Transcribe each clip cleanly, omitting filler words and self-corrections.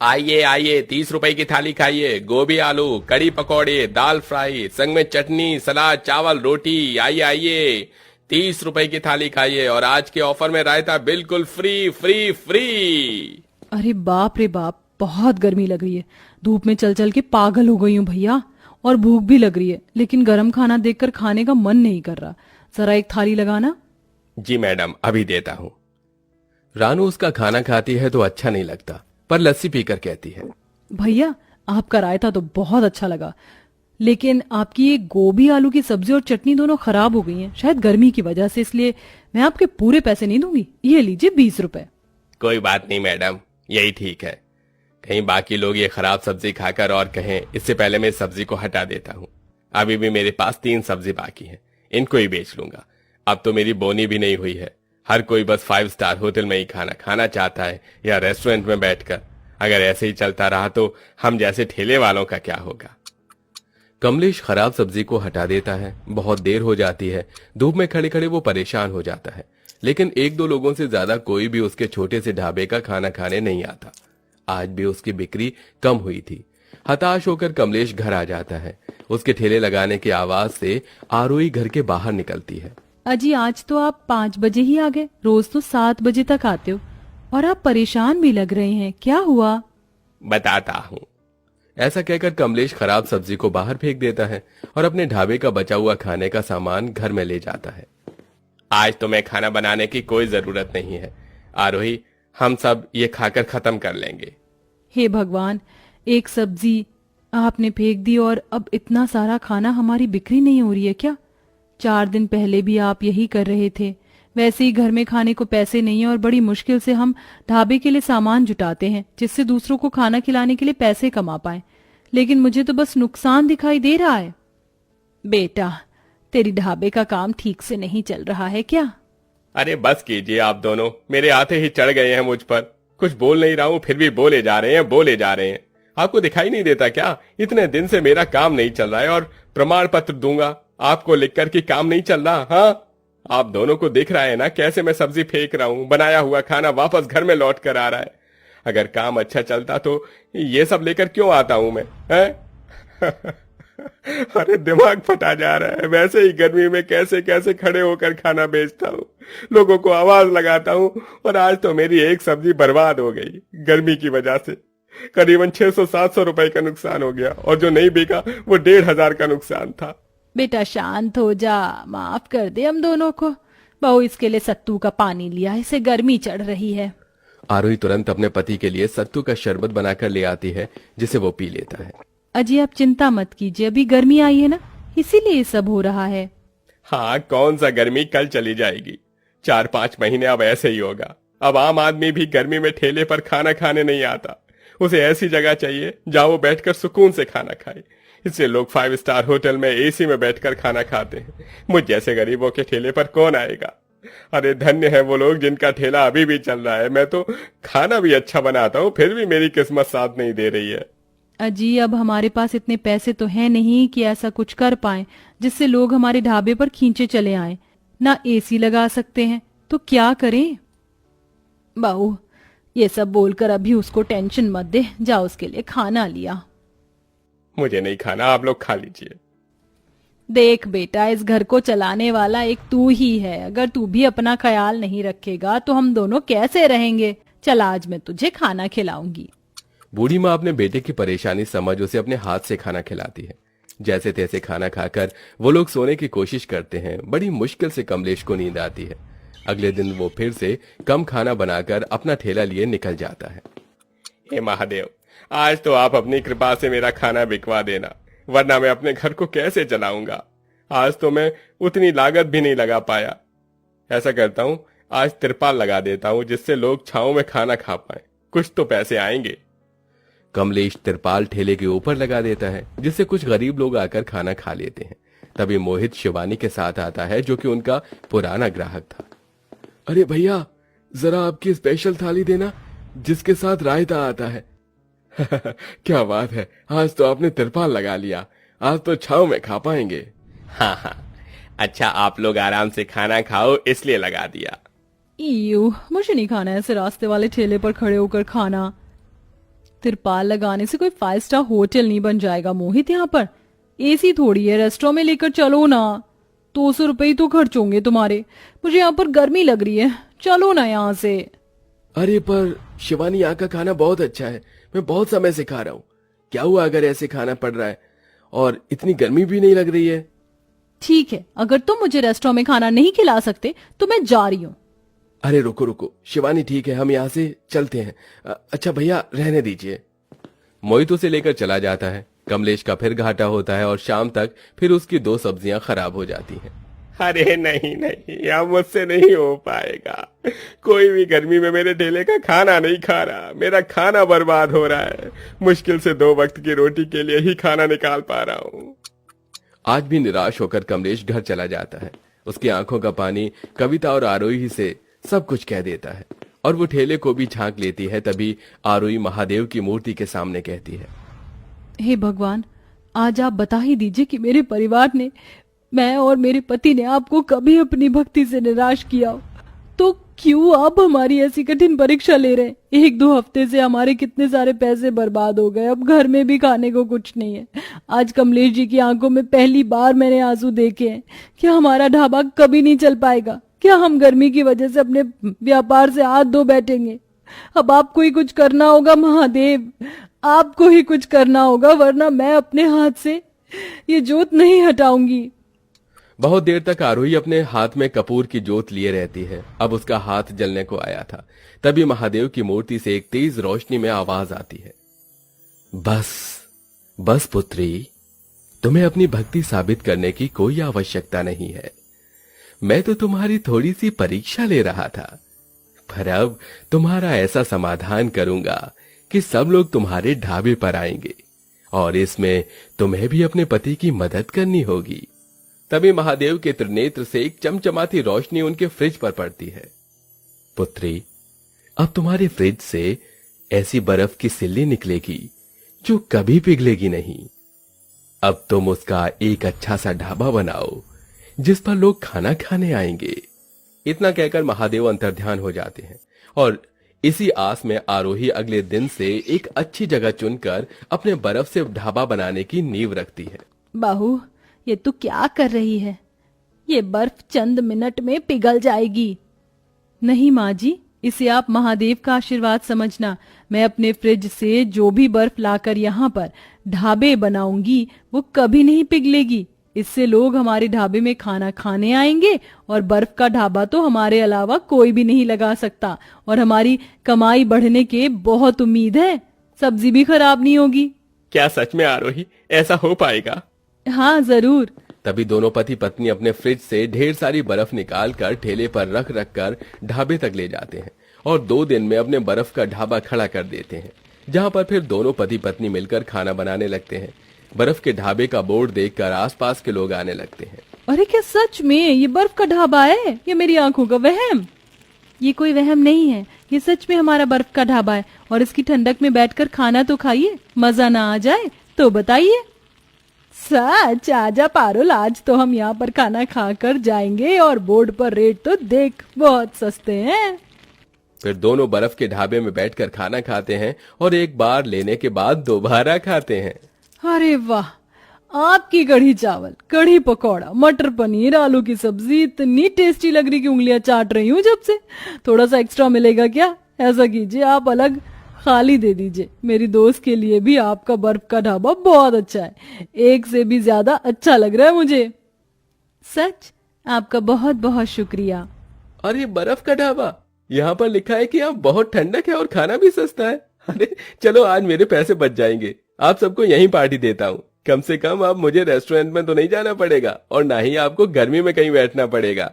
आइए आइए, 30 रुपए की थाली खाइए। गोभी आलू, कड़ी पकौड़े, दाल फ्राई, संग में चटनी, सलाद, चावल, रोटी। आइए आइए, 30 रुपए की थाली खाइए और आज के ऑफर में रायता बिल्कुल फ्री फ्री फ्री। अरे बाप रे बाप, बहुत गर्मी लग रही है। धूप में चल चल के पागल हो गई हूँ भैया। और भूख भी लग रही है, लेकिन गरम खाना देखकर खाने का मन नहीं कर रहा। जरा एक थाली लगाना। जी मैडम, अभी देता हूँ। रानू उसका खाना खाती है तो अच्छा नहीं लगता, पर लस्सी पीकर कहती है, भैया आपका रायता तो बहुत अच्छा लगा, लेकिन आपकी ये गोभी आलू की सब्जी और चटनी दोनों खराब हो गई हैं, शायद गर्मी की वजह से, इसलिए मैं आपके पूरे पैसे नहीं दूंगी। ये लीजिए 20 रुपए। कोई बात नहीं मैडम, यही ठीक है। कहीं बाकी लोग ये खराब सब्जी खाकर और कहें, इससे पहले मैं इस सब्जी को हटा देता हूँ। अभी भी मेरे पास 3 सब्जी बाकी हैं, इनको ही बेच लूंगा। अब तो मेरी बोनी भी नहीं हुई है। हर कोई बस 5 स्टार होटल में ही खाना खाना चाहता है या रेस्टोरेंट में बैठकर। अगर ऐसे ही चलता रहा तो हम जैसे ठेले वालों का क्या होगा। कमलेश खराब सब्जी को हटा देता है। बहुत देर हो जाती है। धूप में खड़े खड़े वो परेशान हो जाता है, लेकिन 1-2 लोगों से ज्यादा कोई भी उसके छोटे से ढाबे का खाना खाने नहीं आता। आज भी उसकी बिक्री कम हुई थी। हताश होकर कमलेश घर आ जाता है। उसके ठेले लगाने की आवाज से आरोही घर के बाहर निकलती है। अजी आज तो आप 5 बजे ही आ गए, रोज तो 7 बजे तक आते हो और आप परेशान भी लग रहे हैं, क्या हुआ? बताता हूँ। ऐसा कहकर कमलेश खराब सब्जी को बाहर फेंक देता है और अपने ढाबे का बचा हुआ खाने का सामान घर में ले जाता है। आज तो मैं खाना बनाने की कोई जरूरत नहीं है आरोही, हम सब ये खाकर खत्म कर लेंगे। हे भगवान, एक सब्जी आपने फेंक दी और अब इतना सारा खाना, हमारी बिक्री नहीं हो रही है क्या? 4 दिन पहले भी आप यही कर रहे थे। वैसे ही घर में खाने को पैसे नहीं है और बड़ी मुश्किल से हम ढाबे के लिए सामान जुटाते हैं, जिससे दूसरों को खाना खिलाने के लिए पैसे कमा पाए, लेकिन मुझे तो बस नुकसान दिखाई दे रहा है। बेटा, तेरी ढाबे का काम ठीक से नहीं चल रहा है क्या? अरे बस कीजिए आप दोनों, मेरे आते ही चढ़ गए हैं मुझ पर। कुछ बोल नहीं रहा हूँ फिर भी बोले जा रहे हैं बोले जा रहे हैं। आपको दिखाई नहीं देता क्या? इतने दिन से मेरा काम नहीं चल रहा है और प्रमाण पत्र दूंगा आपको लिखकर कि काम नहीं चल रहा। हाँ, आप दोनों को दिख रहा है ना कैसे मैं सब्जी फेंक रहा हूँ, बनाया हुआ खाना वापस घर में लौट कर आ रहा है। अगर काम अच्छा चलता तो ये सब लेकर क्यों आता हूं मैं, हैं? अरे दिमाग फटा जा रहा है। वैसे ही गर्मी में कैसे कैसे खड़े होकर खाना बेचता हूँ, लोगों को आवाज लगाता हूँ, और आज तो मेरी एक सब्जी बर्बाद हो गई गर्मी की वजह से। करीबन 600-700 रुपए का नुकसान हो गया और जो नहीं बिका वो 1500 का नुकसान था। बेटा शांत हो जा, माफ कर दे हम दोनों को। बहू इसके लिए सत्तू का पानी लिया, इसे गर्मी चढ़ रही है। आरोही तुरंत अपने पति के लिए सत्तू का शरबत बनाकर ले आती है, जिसे वो पी लेता है। अजी आप चिंता मत कीजिए, अभी गर्मी आई है ना, इसीलिए ये सब हो रहा है। हाँ, कौन सा गर्मी कल चली जाएगी। 4-5 महीने अब ऐसे ही होगा। अब आम आदमी भी गर्मी में ठेले पर खाना खाने नहीं आता। उसे ऐसी जगह चाहिए जहां वो बैठकर सुकून से खाना खाए। इसलिए लोग 5 स्टार होटल में एसी में बैठकर खाना खाते हैं। मुझ जैसे गरीबों के ठेले पर कौन आएगा। अरे धन्य है वो लोग जिनका ठेला अभी भी चल रहा है। मैं तो खाना भी अच्छा बनाता हूँ, फिर भी मेरी किस्मत साथ नहीं दे रही है। अजी अब हमारे पास इतने पैसे तो है नहीं कि ऐसा कुछ कर पाए जिससे लोग हमारे ढाबे पर खींचे चले आए। ना एसी लगा सकते हैं तो क्या करें? बहू ये सब बोलकर अभी उसको टेंशन मत दे, जाओ उसके लिए खाना लिया। मुझे नहीं खाना, आप लोग खा लीजिए। देख बेटा, इस घर को चलाने वाला एक तू ही है। अगर तू भी अपना ख्याल नहीं रखेगा तो हम दोनों कैसे रहेंगे? चल आज मैं तुझे खाना खिलाऊंगी। बूढ़ी माँ अपने बेटे की परेशानी समझ उसे अपने हाथ से खाना खिलाती है। जैसे तैसे खाना खाकर वो लोग सोने की कोशिश करते हैं। बड़ी मुश्किल से कमलेश को नींद आती है। अगले दिन वो फिर से कम खाना बनाकर अपना ठेला लिए निकल जाता है। हे महादेव, आज तो आप अपनी कृपा से मेरा खाना बिकवा देना, वरना मैं अपने घर को कैसे चलाऊंगा। आज तो मैं उतनी लागत भी नहीं लगा पाया। ऐसा करता हूँ, आज तिरपाल लगा देता हूँ जिससे लोग छांव में खाना खा पाए, कुछ तो पैसे आएंगे। कमलेश तिरपाल ठेले के ऊपर लगा देता है, जिससे कुछ गरीब लोग आकर खाना खा लेते हैं। तभी मोहित शिवानी के साथ आता है, जो कि उनका पुराना ग्राहक था। अरे भैया, जरा आपकी स्पेशल थाली देना जिसके साथ रायता आता है। क्या बात है, आज तो आपने तिरपाल लगा लिया। आज तो छांव में खा पाएंगे। हाँ हाँ, अच्छा आप लोग आराम से खाना खाओ इसलिए लगा दिया। मुझे नहीं खाना ऐसे रास्ते वाले ठेले पर खड़े होकर खाना। तिरपाल लगाने से कोई 5 स्टार होटल नहीं बन जाएगा मोहित। यहाँ पर एसी थोड़ी है, रेस्टोरेंट में लेकर चलो ना। 200 रुपए ही तो खर्च होंगे तुम्हारे। मुझे यहाँ पर गर्मी लग रही है, चलो ना यहाँ से। अरे पर शिवानी, यहाँ का खाना बहुत अच्छा है, मैं बहुत समय से खा रहा हूँ। क्या हुआ अगर ऐसे खाना पड़ रहा है और इतनी गर्मी भी नहीं लग रही है? ठीक है, अगर तुम मुझे रेस्टोरेंट में खाना नहीं खिला सकते तो मैं जा रही हूँ। अरे रुको रुको शिवानी, ठीक है हम यहाँ से चलते हैं। अच्छा भैया रहने दीजिए। मोहित उसे लेकर चला जाता है। कमलेश का फिर घाटा होता है और शाम तक फिर उसकी 2 सब्जियां खराब हो जाती हैं। अरे नहीं नहीं, यह मुझसे नहीं हो पाएगा। कोई भी गर्मी में मेरे ठेले का खाना नहीं खा रहा। मेरा खाना बर्बाद हो रहा है। मुश्किल से 2 वक्त की रोटी के लिए ही खाना निकाल पा रहा हूँ। आज भी निराश होकर कमलेश घर चला जाता है। उसकी आंखों का पानी कविता और आरोही से सब कुछ कह देता है और वो ठेले को भी झांक लेती है। तभी आरोही महादेव की मूर्ति के सामने कहती है, हे भगवान, आज आप बता ही दीजिए कि मेरे परिवार ने, मैं और मेरे पति ने आपको कभी अपनी भक्ति से निराश किया हो, तो क्यों आप हमारी ऐसी कठिन परीक्षा ले रहे हैं? 1-2 हफ्ते से हमारे कितने सारे पैसे बर्बाद हो गए, अब घर में भी खाने को कुछ नहीं है। आज कमलेश जी की आंखों में पहली बार मैंने आंसू देखे हैं। क्या हमारा ढाबा कभी नहीं चल पाएगा? क्या हम गर्मी की वजह से अपने व्यापार से हाथ धो बैठेंगे? अब आपको ही कुछ करना होगा महादेव, आपको ही कुछ करना होगा, वरना मैं अपने हाथ से ये जोत नहीं हटाऊंगी। बहुत देर तक आरोही अपने हाथ में कपूर की जोत लिए रहती है। अब उसका हाथ जलने को आया था। तभी महादेव की मूर्ति से एक तेज रोशनी में आवाज आती है, बस बस पुत्री, तुम्हें अपनी भक्ति साबित करने की कोई आवश्यकता नहीं है। मैं तो तुम्हारी थोड़ी सी परीक्षा ले रहा था, पर अब तुम्हारा ऐसा समाधान करूंगा कि सब लोग तुम्हारे ढाबे पर आएंगे और इसमें तुम्हें भी अपने पति की मदद करनी होगी। तभी महादेव के त्रिनेत्र से एक चमचमाती रोशनी उनके फ्रिज पर पड़ती है। पुत्री, अब तुम्हारे फ्रिज से ऐसी बर्फ की सिल्ली निकलेगी जो कभी पिघलेगी नहीं। अब तुम उसका एक अच्छा सा ढाबा बनाओ जिस पर लोग खाना खाने आएंगे। इतना कहकर महादेव अंतर्ध्यान हो जाते हैं और इसी आस में आरोही अगले दिन से एक अच्छी जगह चुनकर अपने बर्फ से ढाबा बनाने की नींव रखती है। बाहू, ये तू क्या कर रही है? ये बर्फ चंद मिनट में पिघल जाएगी। नहीं माँ जी, इसे आप महादेव का आशीर्वाद समझना। मैं अपने फ्रिज से जो भी बर्फ लाकर यहाँ पर ढाबे बनाऊंगी वो कभी नहीं पिघलेगी। इससे लोग हमारे ढाबे में खाना खाने आएंगे और बर्फ का ढाबा तो हमारे अलावा कोई भी नहीं लगा सकता और हमारी कमाई बढ़ने के बहुत उम्मीद है। सब्जी भी खराब नहीं होगी। क्या सच में आरोही ऐसा हो पाएगा? हाँ जरूर। तभी दोनों पति पत्नी अपने फ्रिज से ढेर सारी बर्फ निकालकर ठेले पर रख रख कर ढाबे तक ले जाते हैं और 2 दिन में अपने बर्फ का ढाबा खड़ा कर देते हैं, जहां पर फिर दोनों पति पत्नी मिलकर खाना बनाने लगते हैं। बर्फ के ढाबे का बोर्ड देखकर आसपास के लोग आने लगते हैं। अरे क्या सच में ये बर्फ का ढाबा है? ये मेरी आंखों का वहम? ये कोई वहम नहीं है, ये सच में हमारा बर्फ का ढाबा है और इसकी ठंडक में बैठकर खाना तो खाइए। मजा ना आ जाए तो बताइए। सच? आजा पारुल, आज तो हम यहाँ पर खाना खाकर जाएंगे और बोर्ड पर रेट तो देख, बहुत सस्ते हैं। फिर दोनों बर्फ के ढाबे में बैठकर खाना खाते हैं और एक बार लेने के बाद दोबारा खाते हैं। अरे वाह, आपकी कढ़ी चावल, कढ़ी पकौड़ा, मटर पनीर, आलू की सब्जी इतनी टेस्टी लग रही कि उंगलियां चाट रही हूँ जब से। थोड़ा सा एक्स्ट्रा मिलेगा क्या? ऐसा कीजिए, आप अलग खाली दे दीजिए। मेरी दोस्त के लिए भी आपका बर्फ का ढाबा बहुत अच्छा है, एक से भी ज्यादा अच्छा लग रहा है मुझे। सच? आपका बहुत बहुत शुक्रिया। अरे बर्फ का ढाबा, यहाँ पर लिखा है कि यहाँ बहुत ठंडक है और खाना भी सस्ता है। अरे चलो, आज मेरे पैसे बच जाएंगे। आप सबको यहीं पार्टी देता हूँ। कम से कम अब मुझे रेस्टोरेंट में तो नहीं जाना पड़ेगा और ना ही आपको गर्मी में कहीं बैठना पड़ेगा।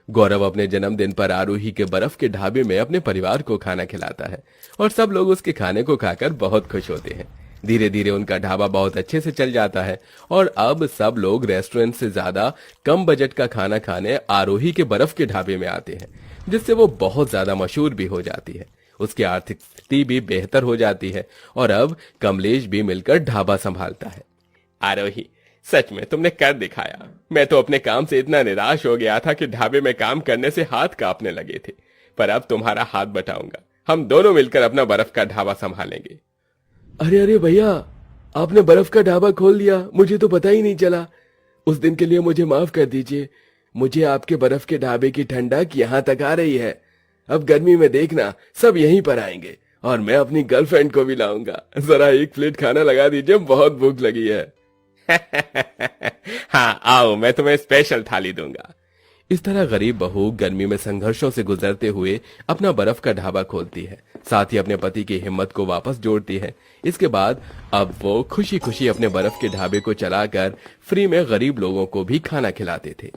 गौरव अपने जन्मदिन पर आरोही के बर्फ के ढाबे में अपने परिवार को खाना खिलाता है और सब लोग उसके खाने को खाकर बहुत खुश होते हैं। धीरे धीरे उनका ढाबा बहुत अच्छे से चल जाता है और अब सब लोग रेस्टोरेंट से ज्यादा कम बजट का खाना खाने आरोही के बर्फ के ढाबे में आते हैं, जिससे वो बहुत ज्यादा मशहूर भी हो जाती है। उसकी आर्थिक स्थिति भी बेहतर हो जाती है और अब कमलेश भी मिलकर ढाबा संभालता है। आरोही, सच में तुमने कर दिखाया। मैं तो अपने काम से इतना निराश हो गया था कि ढाबे में काम करने से हाथ कांपने लगे थे, पर अब तुम्हारा हाथ बटाऊंगा। हम दोनों मिलकर अपना बर्फ का ढाबा संभालेंगे अरे अरे भैया, आपने बर्फ का ढाबा खोल दिया, मुझे तो पता ही नहीं चला। उस दिन के लिए मुझे माफ कर दीजिए। मुझे आपके बर्फ के ढाबे की ठंडक यहाँ तक आ रही है। अब गर्मी में देखना सब यहीं पर आएंगे और मैं अपनी गर्लफ्रेंड को भी लाऊंगा। जरा एक प्लेट खाना लगा दीजिए, बहुत भूख लगी है। हाँ आओ, मैं तुम्हें स्पेशल थाली दूंगा। इस तरह गरीब बहू गर्मी में संघर्षों से गुजरते हुए अपना बर्फ का ढाबा खोलती है, साथ ही अपने पति की हिम्मत को वापस जोड़ती है। इसके बाद अब वो खुशी खुशी अपने बर्फ के ढाबे को चलाकर फ्री में गरीब लोगों को भी खाना खिलाते थे।